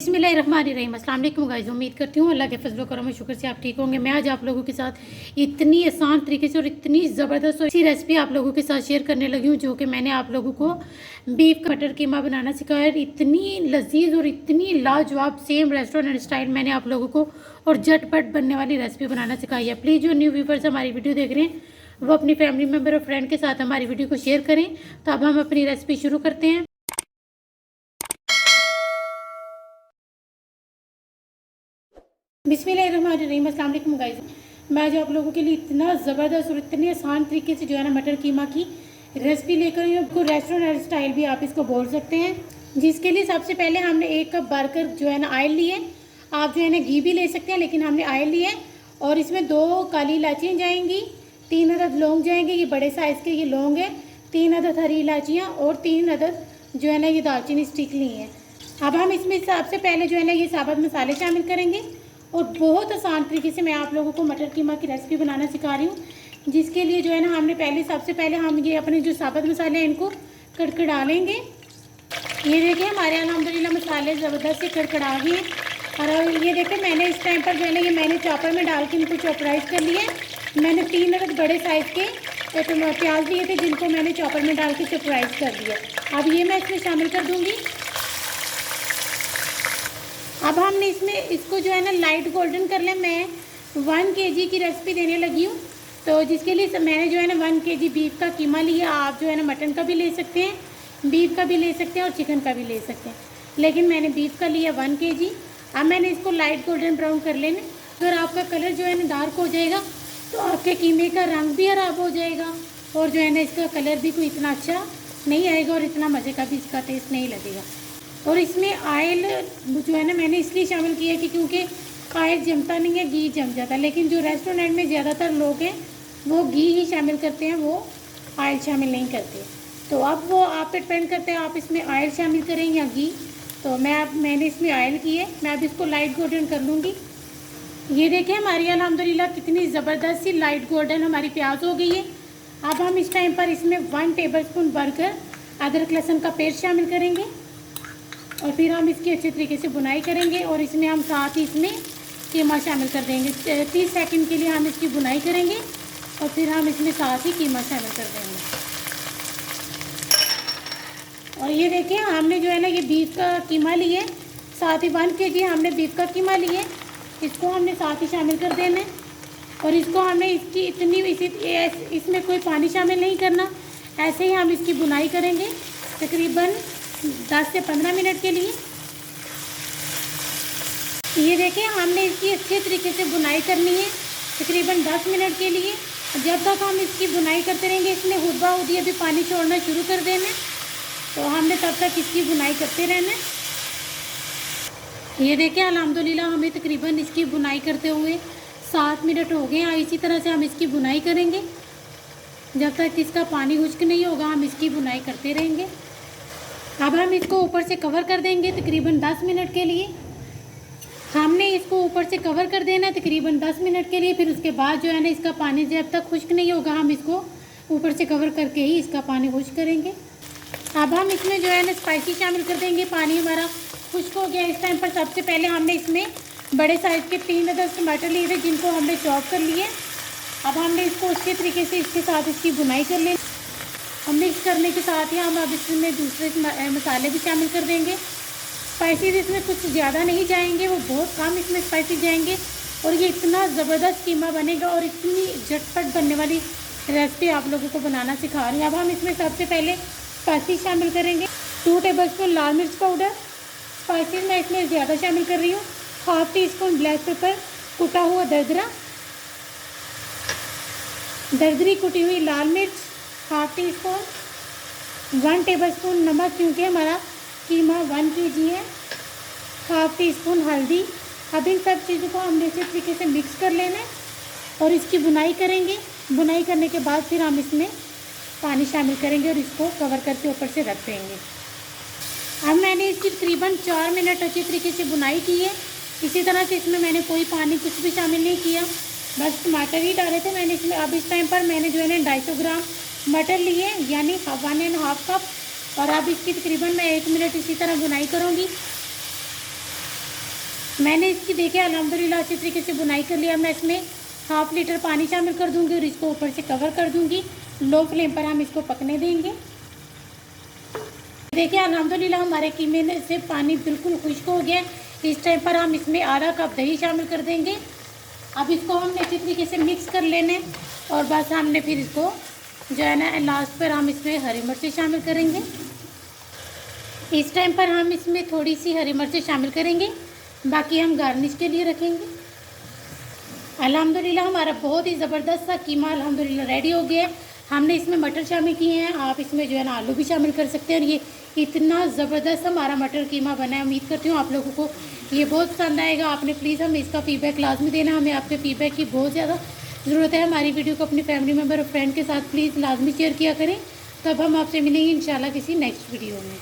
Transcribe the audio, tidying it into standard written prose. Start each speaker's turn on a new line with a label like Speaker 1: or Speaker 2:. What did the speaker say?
Speaker 1: बिस्मिल्लाहिर्रहमानिर्रहीम। अस्सलाम वालेकुम गाइस। उम्मीद करती हूँ अल्लाह के फजल करम और शुक्र से आप ठीक होंगे। मैं आज आप लोगों के साथ इतनी आसान तरीके से और इतनी ज़बरदस्त और अच्छी रेसिपी आप लोगों के साथ शेयर करने लगी हूँ, जो कि मैंने आप लोगों को बीफ का मटर कीमा बनाना सिखाया है। इतनी लजीज और इतनी लाजवाब, सेम रेस्टोरेंट स्टाइल मैंने आप लोगों को और झटपट बनने वाली रेसिपी बनाना सिखाई है। प्लीज़ जो न्यू व्यूवर्स हमारी वीडियो देख रहे हैं वो अपनी फैमिली मेम्बर और फ्रेंड के साथ हमारी वीडियो को शेयर करें। तो अब हम अपनी रेसिपी शुरू करते हैं। बिस्मिल्लाहिर्रहमानिर्रहीम। अस्सलाम वालेकुम गाइस। मैं आज आप लोगों के लिए इतना ज़बरदस्त और इतने आसान तरीके से जो है ना मटर कीमा की रेसिपी लेकर आई हूँ। आपको रेस्टोरेंट स्टाइल भी आप इसको बोल सकते हैं। जिसके लिए सबसे पहले हमने 1 कप भरकर जो है ना ऑयल लिए। आप जो है ना घी भी ले सकते हैं, लेकिन हमने ऑयल लिया और इसमें 2 काली इलायचियाँ जाएंगी, 3 अदद लौंग जाएंगे, ये बड़े साइज़ के ये लौंग है, 3 अदद हरी इलायचियाँ और 3 अदद जो है ना ये दालचीनी स्टिक ली है। अब हम इसमें सबसे पहले जो है ना ये साबुत मसाले शामिल करेंगे और बहुत आसान तरीके से मैं आप लोगों को मटर कीमा की रेसिपी बनाना सिखा रही हूँ। जिसके लिए जो है ना हमने सबसे पहले हम ये अपने जो साबुत मसाले हैं इनको कड़कड़ा लेंगे। ये देखिए हमारे अल्हम्दुलिल्लाह मसाले ज़बरदस्त से कड़कड़ा गए हैं। और ये देखिए मैंने इस टाइम पर जो है ना ये मैंने चॉपर में डाल के इनको चॉपराइज कर लिया है। मैंने 3 अदद बड़े साइज़ के प्याज लिए थे, जिनको मैंने चॉपर में डाल के चॉपराइज कर दिया। अब ये मैं इसमें शामिल कर दूँगी। अब हमने इसमें इसको जो है ना लाइट गोल्डन कर लें। मैं 1 kg की रेसिपी देने लगी हूँ, तो जिसके लिए मैंने जो है ना 1 kg बीफ का कीमा लिया। आप जो है ना मटन का भी ले सकते हैं, बीफ का भी ले सकते हैं और चिकन का भी ले सकते हैं, लेकिन मैंने बीफ का लिया 1 kg। अब मैंने इसको लाइट गोल्डन ब्राउन कर लेना। अगर आपका कलर जो है ना डार्क हो जाएगा तो आपके कीमे का रंग भी खराब हो जाएगा और जो है ना इसका कलर भी कोई इतना अच्छा नहीं आएगा और इतना मज़े का भी इसका टेस्ट नहीं लगेगा। और इसमें ऑयल जो है ना मैंने इसलिए शामिल किया कि क्योंकि ऑयल जमता नहीं है, घी जम जाता है। लेकिन जो रेस्टोरेंट में ज़्यादातर लोग हैं वो घी ही शामिल करते हैं, वो ऑयल शामिल नहीं करते। तो अब वो आप पे डिपेंड करते हैं आप इसमें ऑयल शामिल करें या घी। तो मैंने इसमें ऑयल की है। मैं अब इसको लाइट गोल्डन कर लूँगी। ये देखिए हमारी अल्हम्दुलिल्लाह कितनी ज़बरदस्त सी लाइट गोल्डन हमारी प्याज हो गई है। अब हम इस टाइम पर इसमें 1 टेबलस्पून भरकर अदरक लहसुन का पेस्ट शामिल करेंगे और फिर हम इसकी अच्छे तरीके से बुनाई करेंगे। और इसमें हम साथ ही इसमें कीमा शामिल कर देंगे। 30 सेकंड के लिए हम इसकी बुनाई करेंगे और फिर हम इसमें साथ ही कीमा शामिल कर देंगे। और ये देखिए हमने जो है ना ये बीफ का कीमा लिए, साथ ही 1 kg हमने बीफ का कीमा लिए, इसको हमने साथ ही शामिल कर देना है। और इसको हमें इसकी इसमें कोई पानी शामिल नहीं करना, ऐसे ही हम इसकी बुनाई करेंगे तकरीबन 10 से 15 मिनट के लिए। ये देखिए हमने इसकी अच्छे तरीके से बुनाई करनी है तकरीबन 10 मिनट के लिए। जब तक हम इसकी बुनाई करते रहेंगे इसमें हुद्दा हुदी भी पानी छोड़ना शुरू कर देना, तो हमने तब तक इसकी बुनाई करते रहना। ये देखिए अल्हम्दुलिल्लाह हमें तकरीबन इसकी बुनाई करते हुए 7 मिनट हो गए हैं। इसी तरह से हम इसकी बुनाई करेंगे जब तक इसका पानी खुश्क नहीं होगा, हम इसकी बुनाई करते रहेंगे। अब हम इसको ऊपर से कवर कर देंगे तकरीबन 10 मिनट के लिए। हमने इसको ऊपर से कवर कर देना है तकरीबन 10 मिनट के लिए। फिर उसके बाद जो है ना इसका पानी जब तक खुश्क नहीं होगा हम इसको ऊपर से कवर करके ही इसका पानी खुश्क करेंगे। अब हम इसमें जो है ना स्पाइसी शामिल कर देंगे। पानी हमारा खुश्क हो गया। इस टाइम पर सबसे पहले हमने इसमें बड़े साइज़ के 3 अदद टमाटर लिए थे, जिनको हमने चॉप कर लिए। अब हमने इसको अच्छे तरीके से इसके साथ इसकी बुनाई कर लें और मिक्स करने के साथ ही हम अब इसमें दूसरे मसाले भी शामिल कर देंगे। स्पाइसेस इसमें कुछ ज़्यादा नहीं जाएंगे, वो बहुत कम इसमें स्पाइसेस जाएंगे और ये इतना ज़बरदस्त कीमा बनेगा और इतनी झटपट बनने वाली रेसिपी आप लोगों को बनाना सिखा रही हूँ। अब हम इसमें सबसे पहले स्पाइसेस शामिल करेंगे। 2 टेबलस्पून लाल मिर्च पाउडर, स्पाइसेस मैं इसमें ज़्यादा शामिल कर रही हूँ। 1/2 टीस्पून ब्लैक पेपर, कुटा हुआ दरदरी कुटी हुई लाल मिर्च 1/2 टीस्पून, 1 टेबलस्पून नमक, क्योंकि हमारा कीमा 1 kg है, 1/2 टीस्पून हल्दी। अब इन सब चीज़ों को हमने इसी तरीके से मिक्स कर लेना है और इसकी बुनाई करेंगे। बुनाई करने के बाद फिर हम इसमें पानी शामिल करेंगे और इसको कवर करके ऊपर से रख देंगे। अब मैंने इसकी तकरीबन 4 मिनट अच्छी तरीके से बुनाई की है। इसी तरह से इसमें मैंने कोई पानी कुछ भी शामिल नहीं किया, बस टमाटर ही डाले थे मैंने इसमें। अब इस टाइम पर मैंने जो है ना 250 ग्राम मटर लिए, यानी 1.5 कप। और अब इसकी तकरीबन मैं 1 मिनट इसी तरह बुनाई करूँगी। मैंने इसकी देखिए अल्हम्दुलिल्लाह अच्छी तरीके से बुनाई कर लिया। मैं इसमें 1/2 लीटर पानी शामिल कर दूंगी और इसको ऊपर से कवर कर दूंगी। लो फ्लेम पर हम इसको पकने देंगे। देखिए अल्हम्दुलिल्लाह हमारे कीमे से पानी बिल्कुल खुश्क हो गया। इस टाइम पर हम इसमें आधा कप दही शामिल कर देंगे। अब इसको हमने अच्छी तरीके से मिक्स कर लेना है और बस हमने फिर इसको जो है ना लास्ट पर हम इसमें हरी मिर्ची शामिल करेंगे। इस टाइम पर हम इसमें थोड़ी सी हरी मिर्ची शामिल करेंगे, बाकी हम गार्निश के लिए रखेंगे। अल्हम्दुलिल्लाह हमारा बहुत ही ज़बरदस्त सा कीमा अल्हम्दुलिल्लाह रेडी हो गया है। हमने इसमें मटर शामिल किए हैं, आप इसमें जो है ना आलू भी शामिल कर सकते हैं। और ये इतना ज़बरदस्त हमारा मटर कीमा बना है। उम्मीद करती हूँ आप लोगों को ये बहुत पसंद आएगा। आपने प्लीज़ हमें इसका फ़ीडबैक लाजमी देना। हमें आपके फ़ीडबैक की बहुत ज़्यादा ज़रूरत है। हमारी वीडियो को अपनी फैमिली मेम्बर और फ्रेंड के साथ प्लीज़ लाजमी शेयर किया करें। तब हम आपसे मिलेंगे इंशाल्लाह किसी नेक्स्ट वीडियो में।